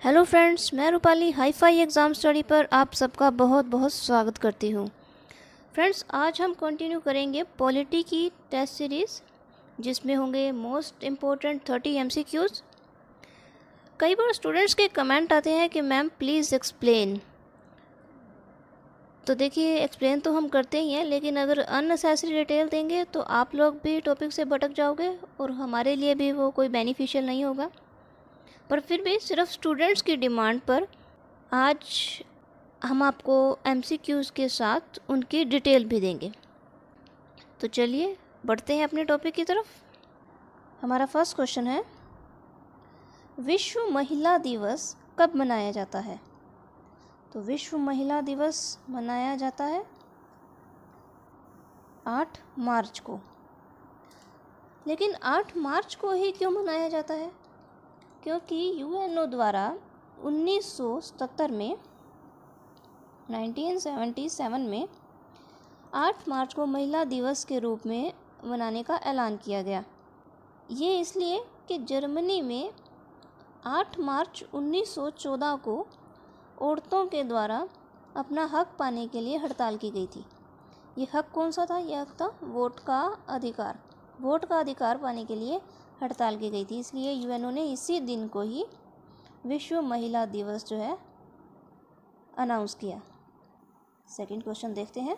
Hello friends, मैं Rupali hi fi exam study पर आप सबका बहुत बहुत स्वागत करती हूँ। फ्रेंड्स, आज हम कंटिन्यू करेंगे पॉलिटी की टेस्ट सीरीज़, जिसमें होंगे मोस्ट इम्पोर्टेंट 30 MCQs। कई बार स्टूडेंट्स के कमेंट आते हैं कि मैम प्लीज़ एक्सप्लेन। तो देखिए, एक्सप्लेन तो हम करते ही हैं, लेकिन अगर अननेसेसरी डिटेल देंगे तो आप लोग भी टॉपिक से भटक जाओगे और हमारे लिए भी वो कोई बेनिफिशियल नहीं होगा। पर फिर भी सिर्फ स्टूडेंट्स की डिमांड पर आज हम आपको MCQs के साथ उनकी डिटेल भी देंगे। तो चलिए बढ़ते हैं अपने टॉपिक की तरफ। हमारा फर्स्ट क्वेश्चन है, विश्व महिला दिवस कब मनाया जाता है? तो विश्व महिला दिवस मनाया जाता है 8 मार्च को। लेकिन 8 मार्च को ही क्यों मनाया जाता है? क्योंकि UNO द्वारा 1977 में 1977 में 8 मार्च को महिला दिवस के रूप में मनाने का ऐलान किया गया। ये इसलिए कि जर्मनी में 8 मार्च 1914 को औरतों के द्वारा अपना हक पाने के लिए हड़ताल की गई थी। ये हक कौन सा था? यह हक था वोट का अधिकार। वोट का अधिकार पाने के लिए हड़ताल की गई थी, इसलिए UNO ने इसी दिन को ही विश्व महिला दिवस जो है अनाउंस किया। सेकंड क्वेश्चन देखते हैं,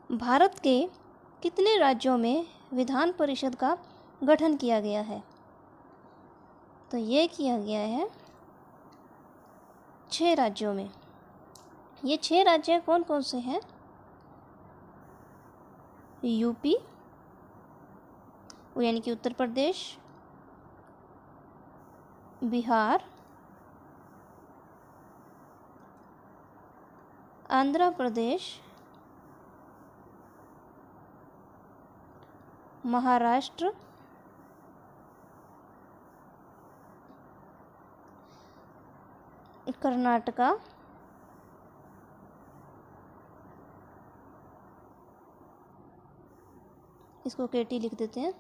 भारत के कितने राज्यों में विधान परिषद का गठन किया गया है? तो ये किया गया है 6 राज्यों में। ये 6 राज्य कौन कौन से हैं? यूपी, यानी कि उत्तर प्रदेश, बिहार, आंध्र प्रदेश, महाराष्ट्र, कर्नाटका, इसको केटी लिख देते हैं।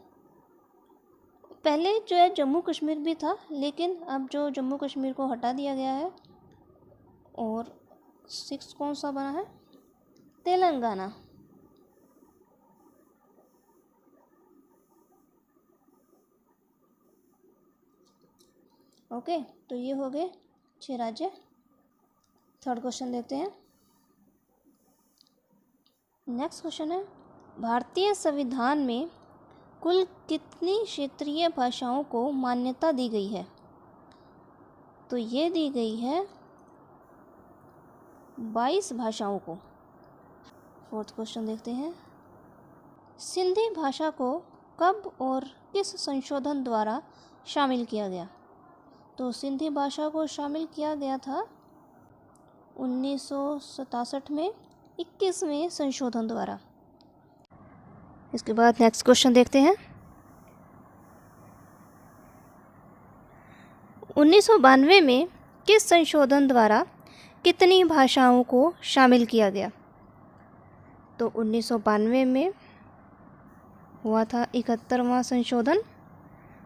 पहले जो है जम्मू कश्मीर भी था, लेकिन अब जो जम्मू कश्मीर को हटा दिया गया है। और 6 कौन सा बना है? तेलंगाना। ओके, तो ये हो गए 6 राज्य। थर्ड क्वेश्चन देखते हैं। नेक्स्ट क्वेश्चन है, भारतीय संविधान में कुल कितनी क्षेत्रीय भाषाओं को मान्यता दी गई है? तो ये दी गई है 22 भाषाओं को। फोर्थ क्वेश्चन देखते हैं, सिंधी भाषा को कब और किस संशोधन द्वारा शामिल किया गया? तो सिंधी भाषा को शामिल किया गया था 1967 में 21वें संशोधन द्वारा। इसके बाद नेक्स्ट क्वेश्चन देखते हैं, 1992 में किस संशोधन द्वारा कितनी भाषाओं को शामिल किया गया? तो 1992 में हुआ था 71वां संशोधन,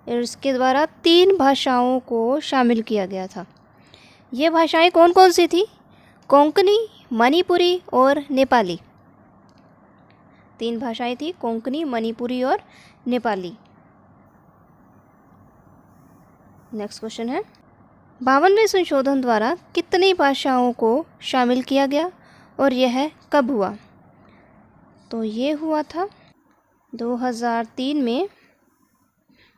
और इसके द्वारा 3 भाषाओं को शामिल किया गया था। ये भाषाएं कौन कौन सी थी? कोंकणी, मणिपुरी और नेपाली। 3 भाषाएं थी, कोंकणी, मणिपुरी और नेपाली। नेक्स्ट क्वेश्चन है, 52वें संशोधन द्वारा कितनी भाषाओं को शामिल किया गया और यह कब हुआ? तो ये हुआ था 2003 में,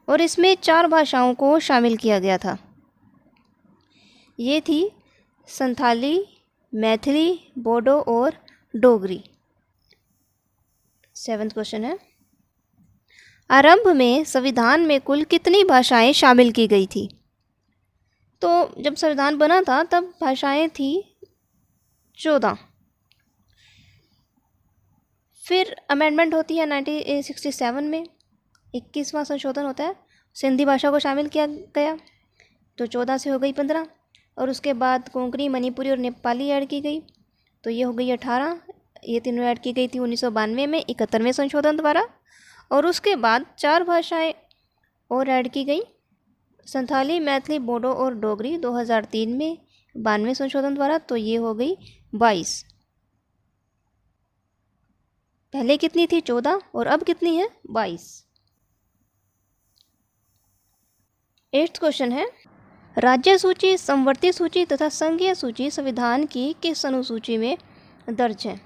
और इसमें 4 भाषाओं को शामिल किया गया था। ये थी संथाली, मैथिली, बोडो और डोगरी। 7th क्वेश्चन है, आरंभ में संविधान में कुल कितनी भाषाएं शामिल की गई थी? तो जब संविधान बना था तब भाषाएं थी 14। फिर अमेंडमेंट होती है 1967 में, 21वां संशोधन होता है, सिंधी भाषा को शामिल किया गया, तो 14 से हो गई 15, और उसके बाद कोंकणी, मणिपुरी और नेपाली ऐड की गई, तो ये हो गई 18। ये तीनों ऐड की गई थी 1992 में 71वें संशोधन द्वारा, और उसके बाद 4 भाषाएं और ऐड की गई संथाली, मैथिली, बोडो और डोगरी 2003 में 92 संशोधन द्वारा, तो ये हो गई 22। पहले कितनी थी? 14, और अब कितनी है? 22। 8th क्वेश्चन है, राज्य सूची, समवर्ती सूची तथा संघीय सूची संविधान की किस अनुसूची में दर्ज है?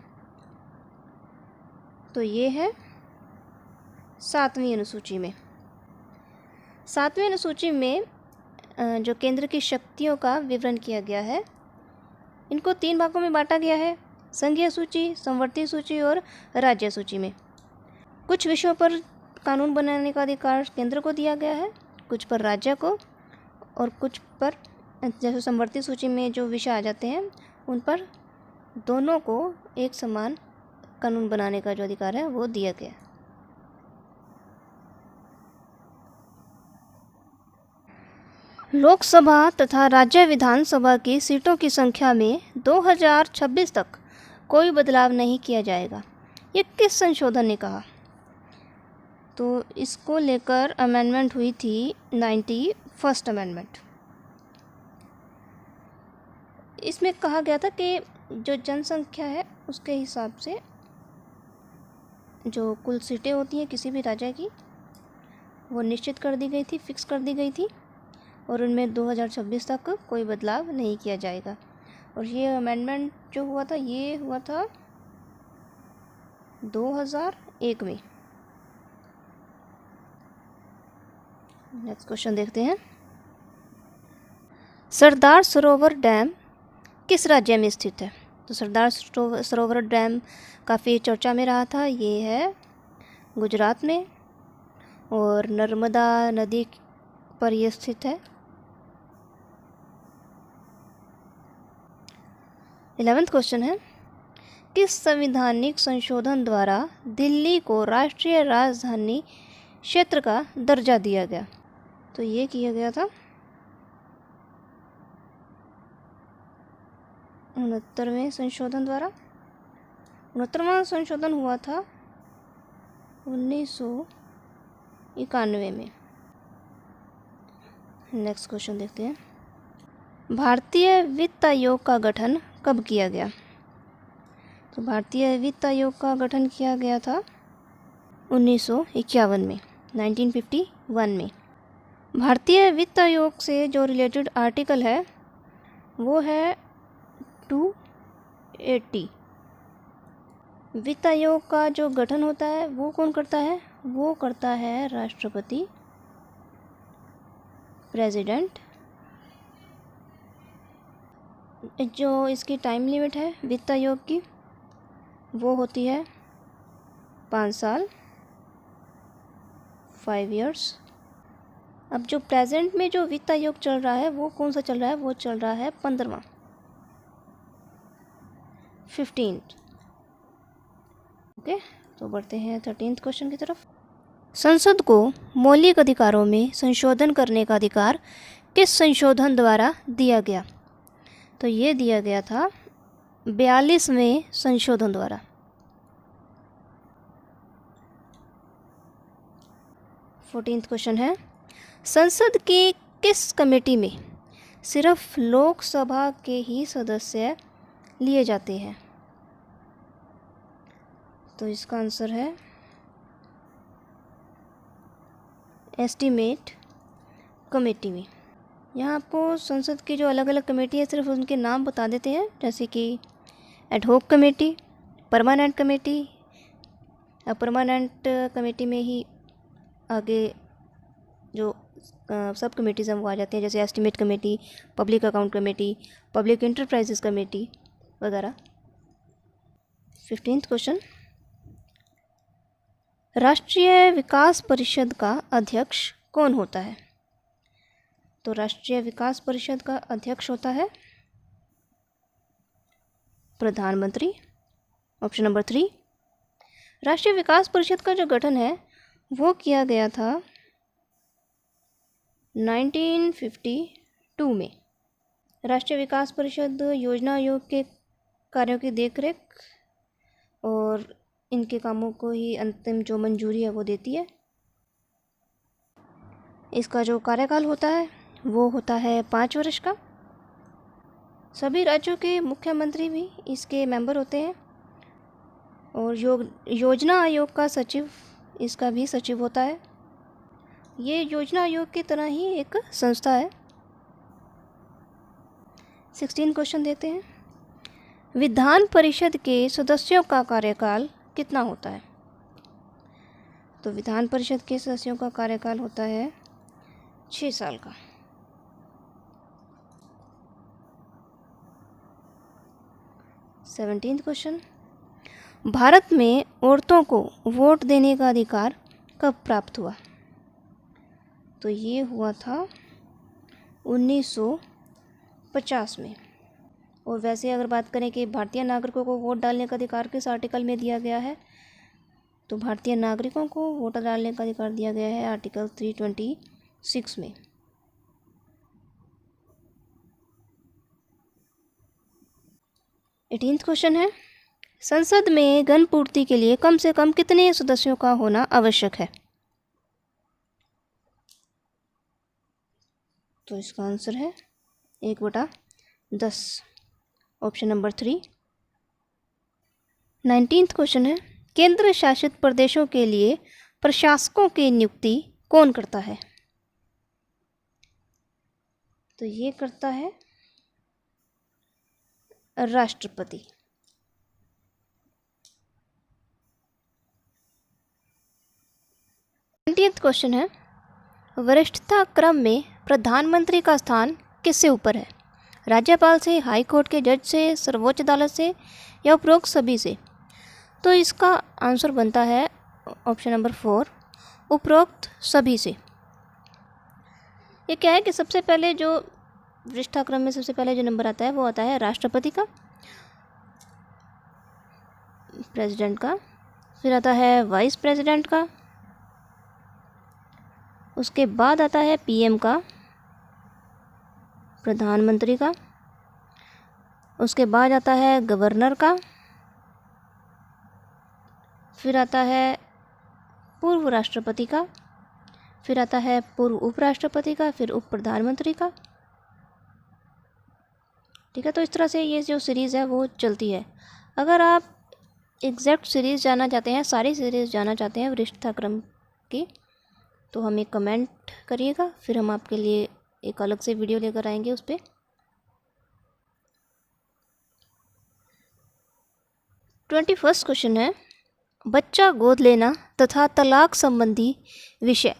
तो ये है 7वीं अनुसूची में। 7वीं अनुसूची में जो केंद्र की शक्तियों का विवरण किया गया है, इनको 3 भागों में बांटा गया है, संघीय सूची, समवर्ती सूची और राज्य सूची में। कुछ विषयों पर कानून बनाने का अधिकार केंद्र को दिया गया है, कुछ पर राज्य को, और कुछ पर, जैसे समवर्ती सूची में जो विषय आ जाते हैं उन पर दोनों को एक समान कानून बनाने का जो अधिकार है वो दिया गया है। लोकसभा तथा राज्य विधानसभा की सीटों की संख्या में 2026 तक कोई बदलाव नहीं किया जाएगा, ये किस संशोधन ने कहा? तो इसको लेकर अमेंडमेंट हुई थी 91st अमेंडमेंट। इसमें कहा गया था कि जो जनसंख्या है उसके हिसाब से जो कुल सीटें होती हैं किसी भी राज्य की, वो निश्चित कर दी गई थी, फिक्स कर दी गई थी, और उनमें 2026 तक कोई बदलाव नहीं किया जाएगा। और ये अमेंडमेंट जो हुआ था, ये हुआ था 2001 में। नेक्स्ट क्वेश्चन देखते हैं, सरदार सरोवर डैम किस राज्य में स्थित है? तो सरदार सरोवर डैम काफ़ी चर्चा में रहा था, ये है गुजरात में, और नर्मदा नदी पर यह स्थित है। 11th क्वेश्चन है, किस संवैधानिक संशोधन द्वारा दिल्ली को राष्ट्रीय राजधानी क्षेत्र का दर्जा दिया गया? तो ये किया गया था 69वें संशोधन द्वारा। 69वां संशोधन हुआ था 1991 में। नेक्स्ट क्वेश्चन देखते हैं, भारतीय वित्त आयोग का गठन कब किया गया? तो भारतीय वित्त आयोग का गठन किया गया था 1951 में, 1951 में। भारतीय वित्त आयोग से जो रिलेटेड आर्टिकल है वो है 280। वित्त आयोग का जो गठन होता है वो कौन करता है? वो करता है राष्ट्रपति, प्रेसिडेंट। जो इसकी टाइम लिमिट है वित्त आयोग की वो होती है 5 साल, 5 इयर्स। अब जो प्रेजेंट में जो वित्त आयोग चल रहा है वो कौन सा चल रहा है? वो चल रहा है 15वां, 15th। ओके, तो बढ़ते हैं 13th क्वेश्चन की तरफ। संसद को मौलिक अधिकारों में संशोधन करने का अधिकार किस संशोधन द्वारा दिया गया? तो ये दिया गया था 42वें संशोधन द्वारा। 14th क्वेश्चन है, संसद की किस कमेटी में सिर्फ लोकसभा के ही सदस्य लिए जाते हैं? तो इसका आंसर है एस्टीमेट कमेटी में। यहाँ आपको संसद की जो अलग अलग कमेटी है सिर्फ उनके नाम बता देते हैं, जैसे कि ad hoc committee, permanent committee. Permanent committee में ही आगे जो सब कमेटीज हैं वो आ जाती हैं, जैसे estimate committee, public account committee, public enterprises committee वगैरह। 15th क्वेश्चन, राष्ट्रीय विकास परिषद का अध्यक्ष कौन होता है? तो राष्ट्रीय विकास परिषद का अध्यक्ष होता है प्रधानमंत्री, ऑप्शन नंबर 3। राष्ट्रीय विकास परिषद का जो गठन है वो किया गया था 1952 में। राष्ट्रीय विकास परिषद योजना आयोग के कार्यों की देखरेख और इनके कामों को ही अंतिम जो मंजूरी है वो देती है। इसका जो कार्यकाल होता है वो होता है 5 वर्ष का। सभी राज्यों के मुख्यमंत्री भी इसके मेंबर होते हैं और योजना आयोग का सचिव इसका भी सचिव होता है। ये योजना आयोग की तरह ही एक संस्था है। 16 क्वेश्चन देते हैं। विधान परिषद के सदस्यों का कार्यकाल कितना होता है? तो विधान परिषद के सदस्यों का कार्यकाल होता है 6 साल का। 17 क्वेश्चन। भारत में औरतों को वोट देने का अधिकार कब प्राप्त हुआ? तो ये हुआ था 1950 में। और वैसे अगर बात करें कि भारतीय नागरिकों को वोट डालने का अधिकार किस आर्टिकल में दिया गया है, तो भारतीय नागरिकों को वोट डालने का अधिकार दिया गया है आर्टिकल 326 में। एटीन्थ क्वेश्चन है, संसद में गण पूर्ति के लिए कम से कम कितने सदस्यों का होना आवश्यक है? तो इसका आंसर है 1/10, ऑप्शन नंबर 3। 19th क्वेश्चन है, केंद्र शासित प्रदेशों के लिए प्रशासकों की नियुक्ति कौन करता है? तो ये करता है राष्ट्रपति। 20th क्वेश्चन है, वरिष्ठता क्रम में प्रधानमंत्री का स्थान किससे ऊपर है? राज्यपाल से, हाई कोर्ट के जज से, सर्वोच्च अदालत से या उपरोक्त सभी से? तो इसका आंसर बनता है ऑप्शन नंबर 4, उपरोक्त सभी से। ये क्या है कि सबसे पहले जो वरिष्ठता क्रम में सबसे पहले जो नंबर आता है वो आता है राष्ट्रपति का, प्रेसिडेंट का, फिर आता है वाइस प्रेसिडेंट का, उसके बाद आता है पीएम का, प्रधानमंत्री का, उसके बाद आता है गवर्नर का, फिर आता है पूर्व राष्ट्रपति का, फिर आता है पूर्व उपराष्ट्रपति का, फिर उप प्रधानमंत्री का। ठीक है, तो इस तरह से ये जो सीरीज़ है वो चलती है। अगर आप एग्जैक्ट सीरीज़ जानना चाहते हैं, सारी सीरीज़ जानना चाहते हैं वरिष्ठता क्रम की, तो हमें कमेंट करिएगा, फिर हम आपके लिए एक अलग से वीडियो लेकर आएंगे उस पर। ट्वेंटी फर्स्ट क्वेश्चन है, बच्चा गोद लेना तथा तलाक संबंधी विषय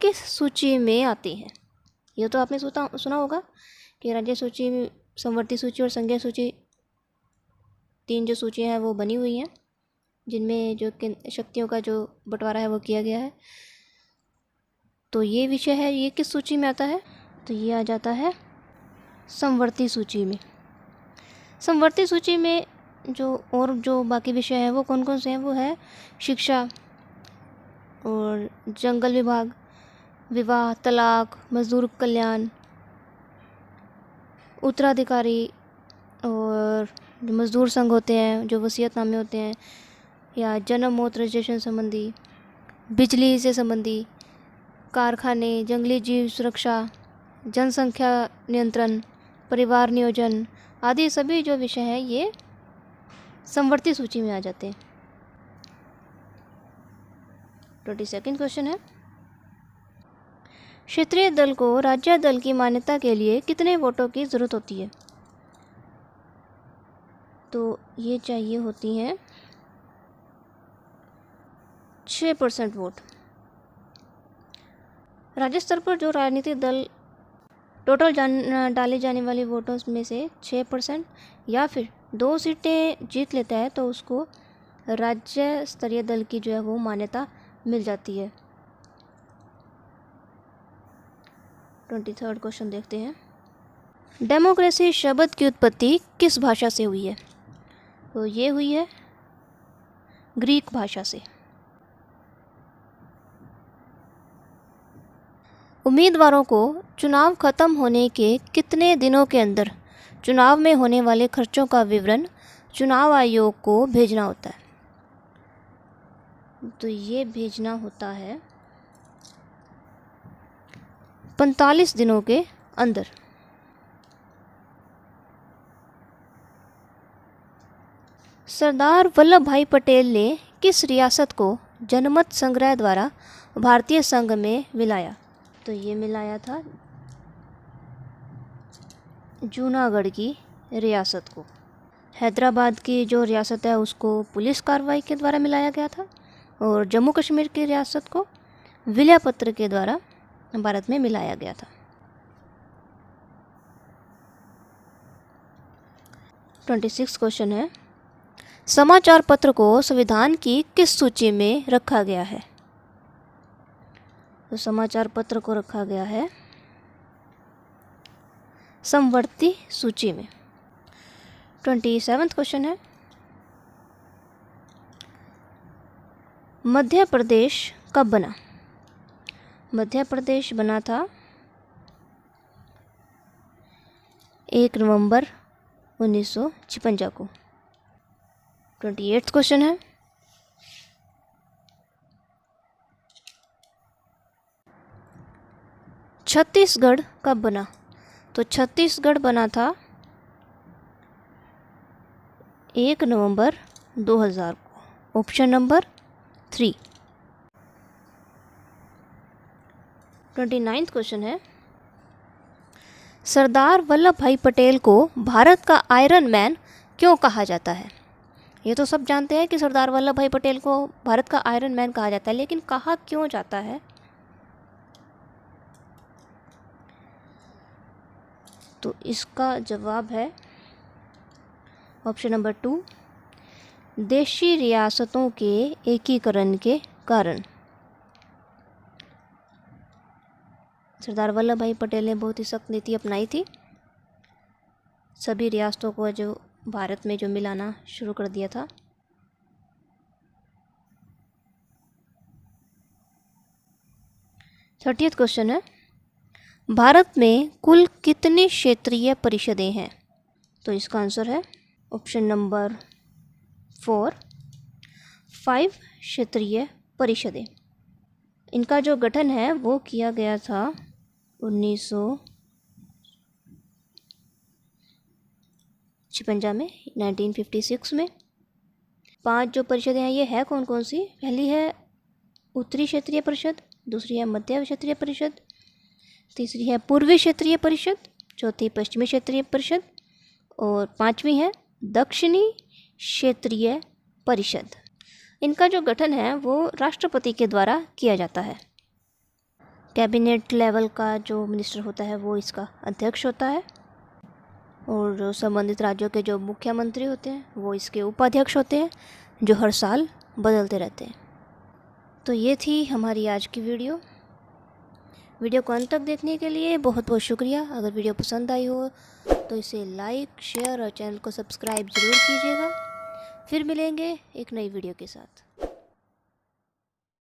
किस सूची में आते हैं? यह तो आपने सुना होगा कि राज्य सूची, संवर्ती सूची और संज्ञा सूची, 3 जो सूचियाँ हैं वो बनी हुई हैं, जिनमें जो शक्तियों का जो बंटवारा है वो किया गया है। तो ये विषय है, ये किस सूची में आता है? तो ये आ जाता है संवर्ती सूची में। संवर्ती सूची में जो बाकी विषय हैं वो कौन कौन से हैं? वो है शिक्षा और जंगल विभाग, विवाह, तलाक, मजदूर कल्याण, उत्तराधिकारी और जो मजदूर संघ होते हैं, जो वसीयतनामे होते हैं, या जन्म मौत रजिस्ट्रेशन संबंधी, बिजली से संबंधी, कारखाने, जंगली जीव सुरक्षा, जनसंख्या नियंत्रण, परिवार नियोजन आदि सभी जो विषय हैं ये संवर्ती सूची में आ जाते हैं। 22nd क्वेश्चन है, क्षेत्रीय दल को राज्य दल की मान्यता के लिए कितने वोटों की ज़रूरत होती है? तो ये चाहिए होती हैं 6% वोट। राज्य स्तर पर जो राजनीतिक दल टोटल डाले जाने वाले वोटों में से 6% या फिर 2 सीटें जीत लेता है तो उसको राज्य स्तरीय दल की जो है वो मान्यता मिल जाती है। 23rd क्वेश्चन देखते हैं, डेमोक्रेसी शब्द की उत्पत्ति किस भाषा से हुई है? तो ये हुई है ग्रीक भाषा से। उम्मीदवारों को चुनाव खत्म होने के कितने दिनों के अंदर चुनाव में होने वाले खर्चों का विवरण चुनाव आयोग को भेजना होता है? तो ये भेजना होता है 45 दिनों के अंदर। सरदार वल्लभ भाई पटेल ने किस रियासत को जनमत संग्रह द्वारा भारतीय संघ में मिलाया? तो ये मिलाया था जूनागढ़ की रियासत को। हैदराबाद की जो रियासत है उसको पुलिस कार्रवाई के द्वारा मिलाया गया था और जम्मू कश्मीर की रियासत को विलय पत्र के द्वारा भारत में मिलाया गया था। 26 क्वेश्चन है, समाचार पत्र को संविधान की किस सूची में रखा गया है? तो समाचार पत्र को रखा गया है समवर्ती सूची में। 27 क्वेश्चन है, मध्य प्रदेश कब बना? मध्य प्रदेश बना था 1 नवंबर 1956 को। 28 क्वेश्चन है, छत्तीसगढ़ कब बना? तो छत्तीसगढ़ बना था 1 नवंबर 2000 को। Option number 3। 29 क्वेश्चन है, सरदार वल्लभ भाई पटेल को भारत का आयरन मैन क्यों कहा जाता है? ये तो सब जानते हैं कि सरदार वल्लभ भाई पटेल को भारत का आयरन मैन कहा जाता है, लेकिन कहा क्यों जाता है? तो इसका जवाब है ऑप्शन नंबर 2, देशी रियासतों के एकीकरण के कारण। सरदार वल्लभ भाई पटेल ने बहुत ही सख्त नीति अपनाई थी, सभी रियासतों को जो भारत में जो मिलाना शुरू कर दिया था। थर्टियथ क्वेश्चन है, भारत में कुल कितनी क्षेत्रीय परिषदें हैं? तो इसका आंसर है ऑप्शन नंबर 4, 5 क्षेत्रीय परिषदें। इनका जो गठन है वो किया गया था 1956 में, 1956 में। 5 जो परिषदें हैं ये है कौन कौन सी? पहली है उत्तरी क्षेत्रीय परिषद, दूसरी है मध्य क्षेत्रीय परिषद, तीसरी है पूर्वी क्षेत्रीय परिषद, चौथी पश्चिमी क्षेत्रीय परिषद और 5वीं है दक्षिणी क्षेत्रीय परिषद। इनका जो गठन है वो राष्ट्रपति के द्वारा किया जाता है। कैबिनेट लेवल का जो मिनिस्टर होता है वो इसका अध्यक्ष होता है और जो संबंधित राज्यों के जो मुख्यमंत्री होते हैं वो इसके उपाध्यक्ष होते हैं, जो हर साल बदलते रहते हैं। तो ये थी हमारी आज की वीडियो को अंत तक देखने के लिए बहुत बहुत शुक्रिया। अगर वीडियो पसंद आई हो तो इसे लाइक, शेयर और चैनल को सब्सक्राइब ज़रूर कीजिएगा। फिर मिलेंगे एक नई वीडियो के साथ।